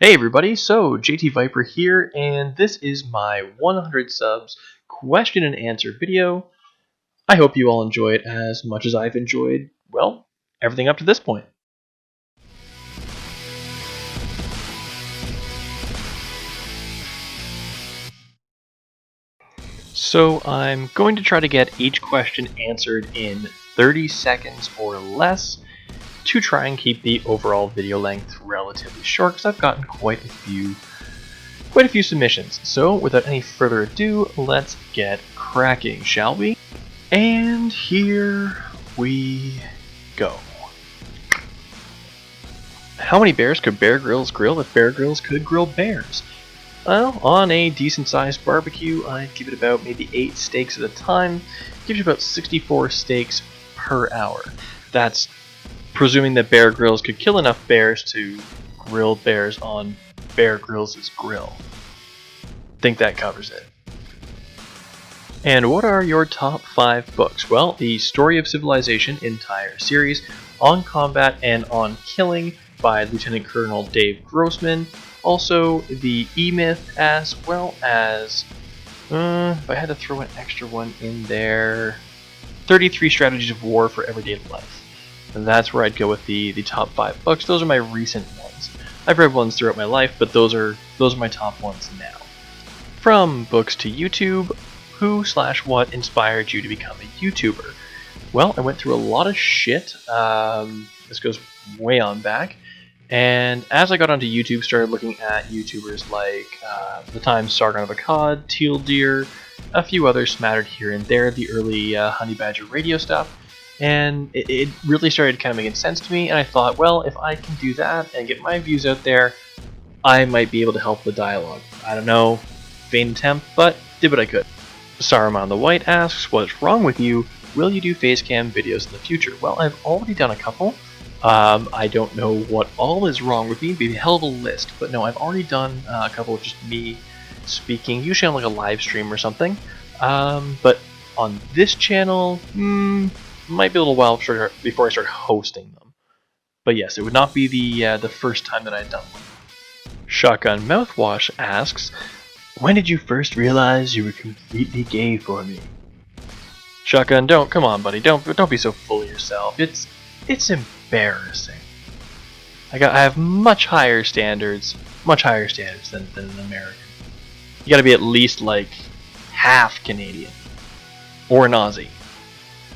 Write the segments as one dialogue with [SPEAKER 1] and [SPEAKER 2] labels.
[SPEAKER 1] Hey everybody, so JT Viper here, and this is my 100 subs question and answer video. I hope you all enjoy it as much as I've enjoyed, well, everything up to this point. So I'm going to try to get each question answered in 30 seconds or less to try and keep the overall video length relatively short, because I've gotten quite a few submissions. So without any further ado, let's get cracking, shall we? And here we go. How many bears could Bear Grylls grill if Bear Grylls could grill bears? Well, on a decent sized barbecue, I'd give it about maybe 8 steaks at a time. Gives you about 64 steaks per hour. That's presuming that Bear Grylls could kill enough bears to grill bears on Bear Grylls' grill. Think that covers it. And what are your top 5 books? Well, the Story of Civilization entire series, On Combat and On Killing by Lieutenant Colonel Dave Grossman. Also, the E-Myth, as well as, if I had to throw an extra one in there, 33 Strategies of War for Everyday Life. And that's where I'd go with the top 5 books. Those are my recent ones. I've read ones throughout my life, but those are my top ones now. From books to YouTube, who/what inspired you to become a YouTuber? Well, I went through a lot of shit. This goes way on back. And as I got onto YouTube, started looking at YouTubers like the Times Sargon of Akkad, Teal Deer, a few others smattered here and there, the early Honey Badger radio stuff. And it really started kind of making sense to me, and I thought, well, if I can do that and get my views out there, I might be able to help the dialogue. I don't know, vain attempt, but did what I could. Saruman the White asks, what's wrong with you? Will you do Facecam videos in the future? Well, I've already done a couple. I don't know what all is wrong with me, maybe a hell of a list, but no, I've already done a couple of just me speaking, usually on like a live stream or something. But on this channel, might be a little while before I start hosting them. But yes, it would not be the first time that I'd done one. Shotgun Mouthwash asks, when did you first realize you were completely gay for me? Shotgun, come on, buddy, don't be so full of yourself. It's embarrassing. I have much higher standards than an American. You gotta be at least like half Canadian, or an Aussie,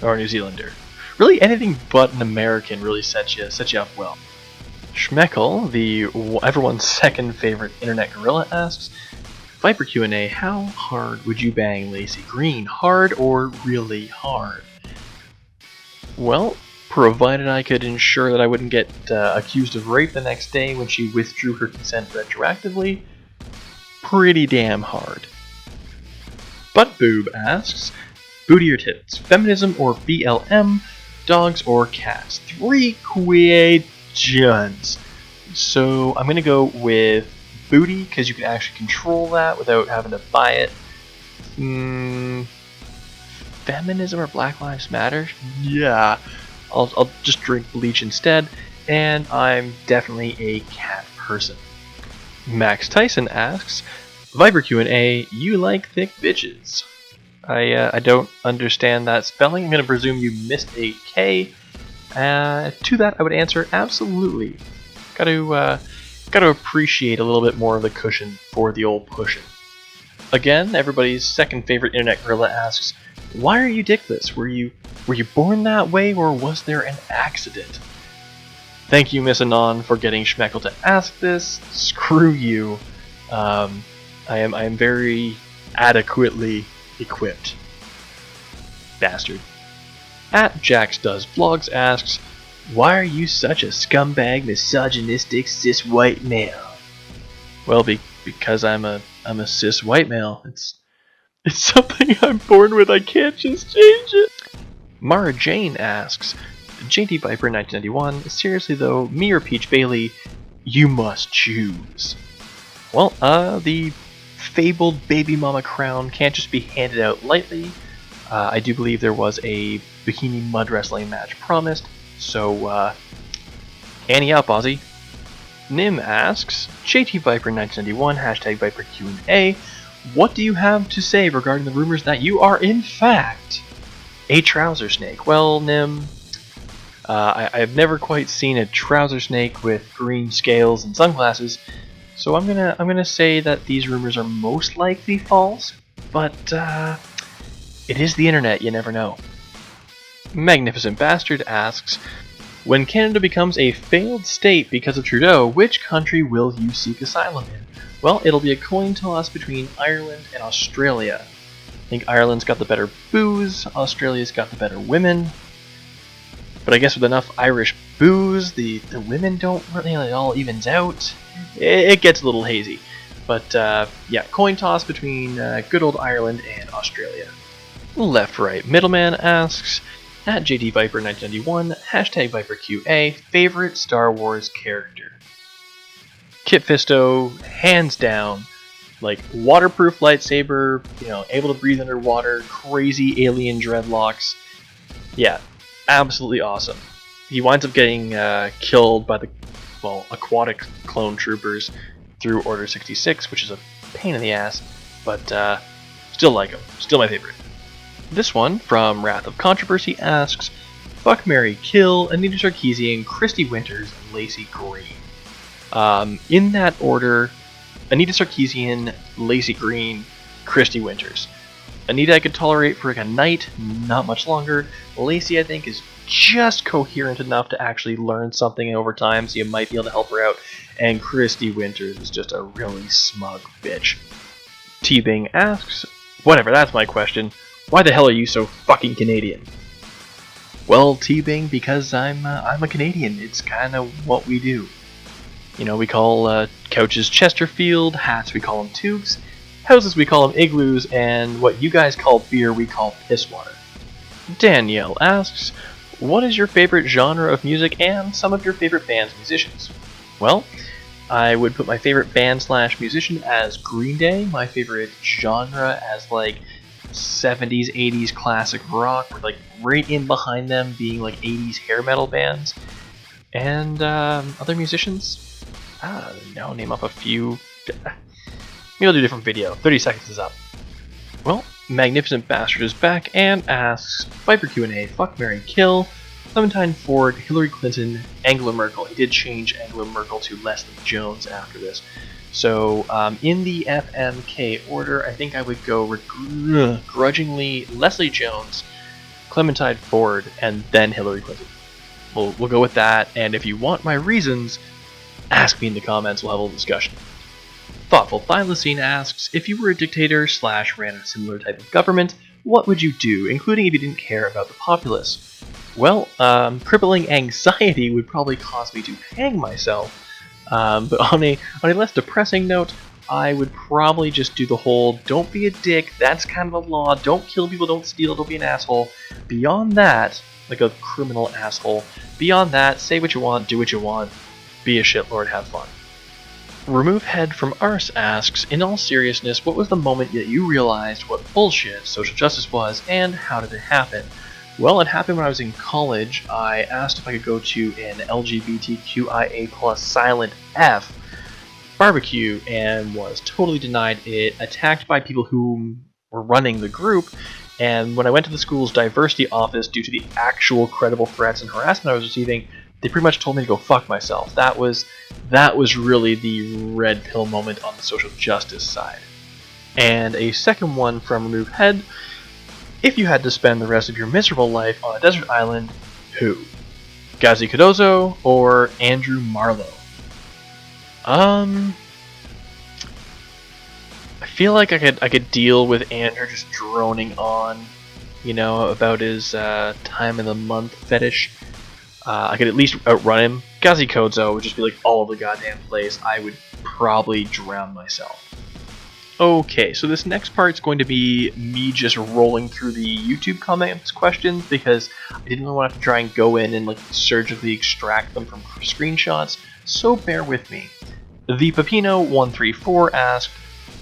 [SPEAKER 1] or a New Zealander. Really, anything but an American really sets you up well. Schmeckle, everyone's second favorite internet gorilla, asks, Viper Q&A, how hard would you bang Lacey Green? Hard or really hard? Well, provided I could ensure that I wouldn't get accused of rape the next day when she withdrew her consent retroactively, pretty damn hard. Butt Boob asks, booty or tits, feminism or BLM, dogs or cats? 3 questions. So I'm going to go with booty, because you can actually control that without having to buy it. Feminism or Black Lives Matter? Yeah. I'll just drink bleach instead, and I'm definitely a cat person. Max Tyson asks, Viper Q&A, you like thick bitches? I don't understand that spelling. I'm going to presume you missed a K. To that, I would answer absolutely. Got to appreciate a little bit more of the cushion for the old pushing. Again, everybody's second favorite internet gorilla asks, why are you dickless? Were you born that way, or was there an accident? Thank you, Miss Anon, for getting Schmeckle to ask this. Screw you. I am very adequately equipped. Bastard. At Jax Does Vlogs asks, why are you such a scumbag, misogynistic, cis white male? Well, because I'm a cis white male. It's something I'm born with. I can't just change it. Marjane asks, JT Viper 1991, seriously though, me or Peach Bailey, you must choose. Well, the fabled baby mama crown can't just be handed out lightly. I do believe there was a bikini mud wrestling match promised, so ante up, Aussie. Nim asks, JT Viper 1991, hashtag Viper Q&A, what do you have to say regarding the rumors that you are in fact a trouser snake? Well, Nim, I've never quite seen a trouser snake with green scales and sunglasses, so I'm gonna say that these rumors are most likely false, but it is the internet, you never know. Magnificent Bastard asks, when Canada becomes a failed state because of Trudeau, which country will you seek asylum in? Well, it'll be a coin toss between Ireland and Australia. I think Ireland's got the better booze, Australia's got the better women. But I guess with enough Irish booze, the women don't really, it all evens out. It gets a little hazy. But yeah, coin toss between good old Ireland and Australia. Left Right Middleman asks, at JD Viper 1991, hashtag Viper QA, favorite Star Wars character? Kit Fisto, hands down. Like, waterproof lightsaber, able to breathe underwater, crazy alien dreadlocks. Yeah, absolutely awesome. He winds up getting killed by the, aquatic clone troopers through Order 66, which is a pain in the ass, but still like him. Still my favorite. This one, from Wrath of Controversy, asks, fuck, marry, kill, Anita Sarkeesian, Christy Winters, and Lacey Green. In that order, Anita Sarkeesian, Lacey Green, Christy Winters. Anita I could tolerate for like a night, not much longer. Lacey I think is just coherent enough to actually learn something over time, so you might be able to help her out. And Christy Winters is just a really smug bitch. T-Bing asks, whatever, that's my question. Why the hell are you so fucking Canadian? Well, T-Bing, because I'm a Canadian. It's kind of what we do. We call couches Chesterfield, hats we call them toques, houses we call them igloos, and what you guys call beer we call piss water. Danielle asks, what is your favorite genre of music and some of your favorite bands and musicians? Well, I would put my favorite band/musician as Green Day, my favorite genre as like 70s, 80s classic rock, with like right in behind them being like 80s hair metal bands. And other musicians? I don't know, name off a few. Maybe I'll do a different video. 30 seconds is up. Well, Magnificent Bastard is back and asks, Viper Q&A, fuck, marry, kill, Clementine Ford, Hillary Clinton, Angela Merkel. He did change Angela Merkel to Leslie Jones after this. So, in the FMK order, I think I would go grudgingly Leslie Jones, Clementine Ford, and then Hillary Clinton. We'll go with that, and if you want my reasons, ask me in the comments, we'll have a little discussion. Thoughtful Thylacine asks, if you were a dictator / ran a similar type of government, what would you do, including if you didn't care about the populace? Well, crippling anxiety would probably cause me to hang myself. But on a less depressing note, I would probably just do the whole don't be a dick, that's kind of a law, don't kill people, don't steal, don't be an asshole. Beyond that, like a criminal asshole, beyond that, say what you want, do what you want, be a shitlord, have fun. Remove Head from Arse asks, in all seriousness, what was the moment that you realized what bullshit social justice was, and how did it happen? Well, it happened when I was in college. I asked if I could go to an LGBTQIA+ silent F barbecue and was totally denied it, attacked by people who were running the group, and when I went to the school's diversity office due to the actual credible threats and harassment I was receiving, they pretty much told me to go fuck myself. That was really the red pill moment on the social justice side. And a second one from Remove Head, if you had to spend the rest of your miserable life on a desert island, who? Gazi Cardozo or Andrew Marlowe? I feel like I could deal with Andrew just droning on, about his time of the month fetish. I could at least outrun him. Gazi Cardozo would just be like all over the goddamn place. I would probably drown myself. Okay, so this next part's going to be me just rolling through the YouTube comments questions because I didn't want to have to try and go in and surgically extract them from screenshots, so bear with me. The Pepino134 asked,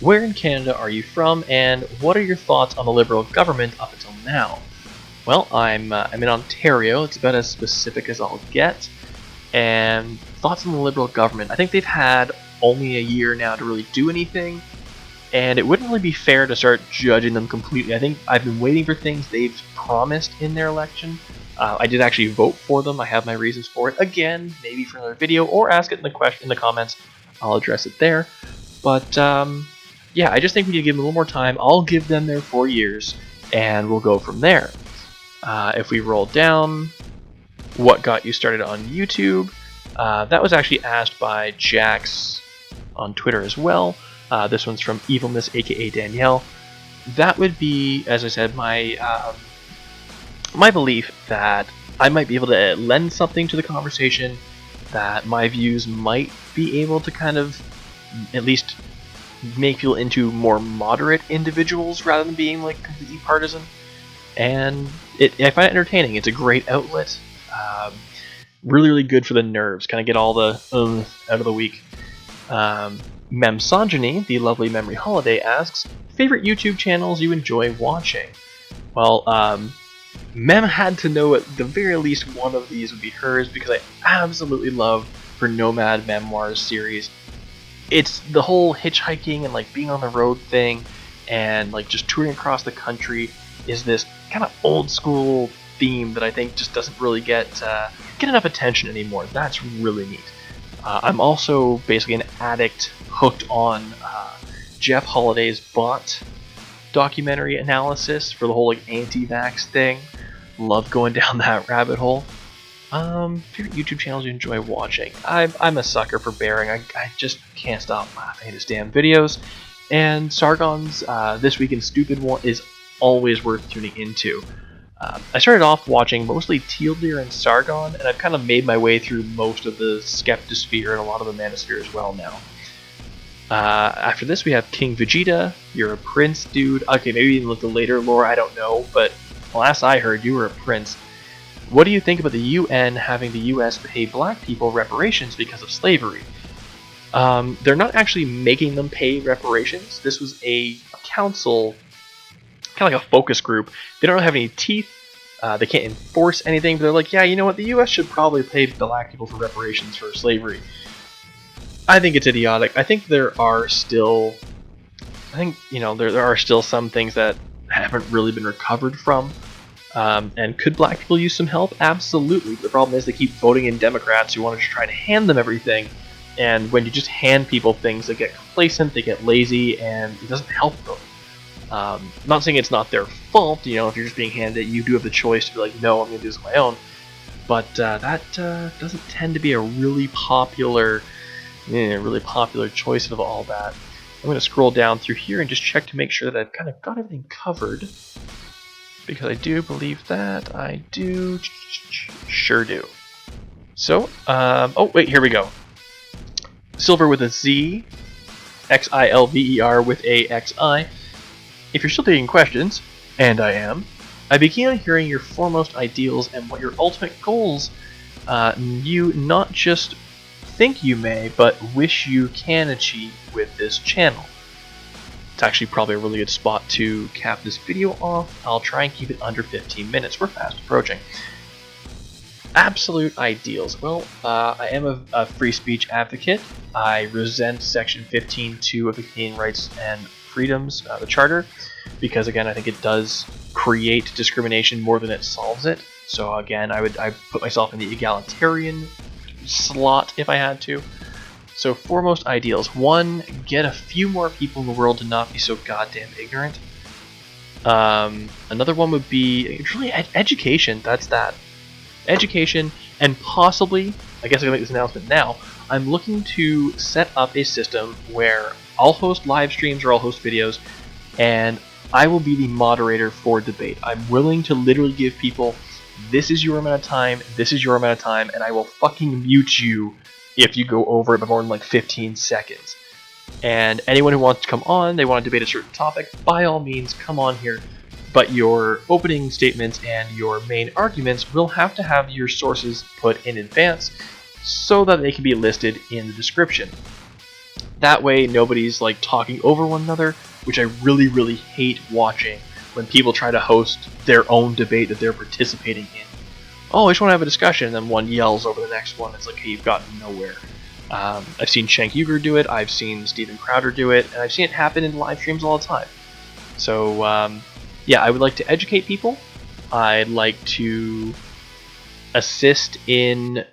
[SPEAKER 1] where in Canada are you from, and what are your thoughts on the Liberal government up until now? Well, I'm in Ontario. It's about as specific as I'll get, and thoughts on the Liberal government. I think they've had only a year now to really do anything, and it wouldn't really be fair to start judging them completely. I think I've been waiting for things they've promised in their election. I did actually vote for them. I have my reasons for it. Again, maybe for another video, or ask it in the comments. I'll address it there. But yeah, I just think we need to give them a little more time. I'll give them their 4 years, and we'll go from there. If we roll down, what got you started on YouTube? That was actually asked by Jax on Twitter as well. This one's from Evilness, aka Danielle. That would be, as I said, my belief that I might be able to lend something to the conversation, that my views might be able to kind of at least make people into more moderate individuals rather than being like completely partisan. And I find it entertaining. It's a great outlet. Really, really good for the nerves. Kind of get all the out of the week. Memsogeny, the lovely Memory Holiday, asks, favorite YouTube channels you enjoy watching? Well, Mem had to know at the very least one of these would be hers, because I absolutely love her Nomad Memoirs series. It's the whole hitchhiking and like being on the road thing, and like just touring across the country is this kind of old school theme that I think just doesn't really get enough attention anymore. That's really neat. I'm also basically an addict hooked on Jeff Holiday's bot documentary analysis for the whole like anti-vax thing. Love going down that rabbit hole. Favorite YouTube channels you enjoy watching? I'm a sucker for Bearing. I just can't stop laughing at his damn videos. And Sargon's This Week in Stupid one is always worth tuning into. I started off watching mostly Teal Deer and Sargon, and I've kind of made my way through most of the Skeptosphere and a lot of the Manosphere as well now. After this, we have King Vegeta. You're a prince, dude. Okay, maybe even the later lore, I don't know, but last I heard, you were a prince. What do you think about the UN having the US pay black people reparations because of slavery? They're not actually making them pay reparations. This was a council, kind of like a focus group. They don't have any teeth. They can't enforce anything, but they're like, yeah, you know what? The US should probably pay the black people for reparations for slavery. I think it's idiotic. I think there are still, there are still some things that haven't really been recovered from. And could black people use some help? Absolutely. The problem is they keep voting in Democrats who want to just try to hand them everything. And when you just hand people things, they get complacent, they get lazy, and it doesn't help them. Not saying it's not their fault, if you're just being handed it, you do have the choice to be like, no, I'm going to do this on my own. But that doesn't tend to be a really popular choice of all that. I'm going to scroll down through here and just check to make sure that I've kind of got everything covered. Because I do believe that I do. Sure do. So, oh wait, here we go. Silver with a Z, Xilver with a Xi. If you're still taking questions, and I am, I began hearing your foremost ideals and what your ultimate goals you not just think you may, but wish you can achieve with this channel. It's actually probably a really good spot to cap this video off. I'll try and keep it under 15 minutes. We're fast approaching. Absolute ideals. Well, I am a free speech advocate. I resent Section 15.2 of the Canadian Rights and Freedoms, the Charter, because again, I think it does create discrimination more than it solves it. So again, I put myself in the egalitarian slot if I had to. So foremost ideals. 1, get a few more people in the world to not be so goddamn ignorant. Another one would be really education. That's that. Education, and possibly, I guess I can make this announcement now, I'm looking to set up a system where I'll host live streams or I'll host videos, and I will be the moderator for debate. I'm willing to literally give people, this is your amount of time, this is your amount of time, and I will fucking mute you if you go over it by more than like 15 seconds. And anyone who wants to come on, they want to debate a certain topic, by all means, come on here. But your opening statements and your main arguments will have to have your sources put in advance so that they can be listed in the description. That way, nobody's like talking over one another, which I really, really hate watching when people try to host their own debate that they're participating in. oh, I just want to have a discussion, and then one yells over the next one. It's like, hey, you've gotten nowhere. I've seen Shank Uger do it, I've seen Steven Crowder do it, and I've seen it happen in live streams all the time. So, yeah, I would like to educate people. I'd like to assist in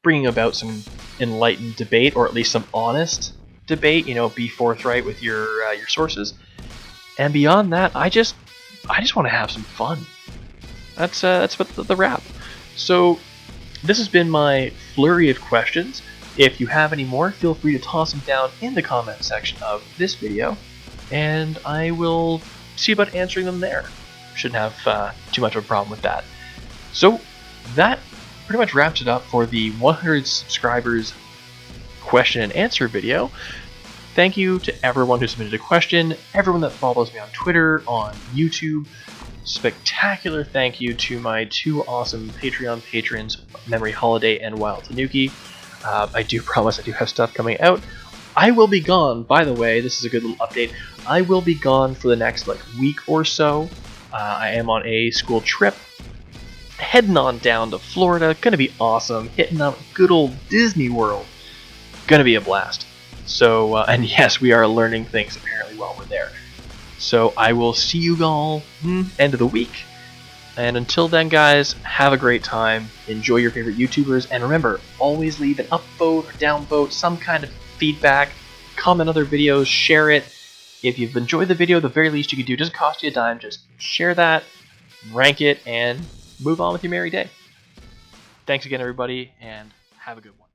[SPEAKER 1] bringing about some enlightened debate, or at least some honest debate. You know, be forthright with your sources. And beyond that, I just want to have some fun. That's what the wrap. So this has been my flurry of questions. If you have any more, feel free to toss them down in the comment section of this video, and I will see about answering them there. Shouldn't have too much of a problem with that. So that pretty much wraps it up for the 100 subscribers question and answer video. Thank you to everyone who submitted a question, everyone that follows me on Twitter, on YouTube. Spectacular thank you to my two awesome Patreon patrons, Memorie Holiday and Wild Tanuki. I do promise I do have stuff coming out. I will be gone, by the way, this is a good little update. I will be gone for the next week or so. I am on a school trip, heading on down to Florida. Gonna be awesome, hitting up good old Disney World. Gonna be a blast. So, and yes, we are learning things apparently while we're there. So I will see you all end of the week. And until then, guys, have a great time. Enjoy your favorite YouTubers. And remember, always leave an upvote or downvote, some kind of feedback. Comment other videos, share it. If you've enjoyed the video, the very least you can do, doesn't cost you a dime, just share that, rank it, and move on with your merry day. Thanks again, everybody, and have a good one.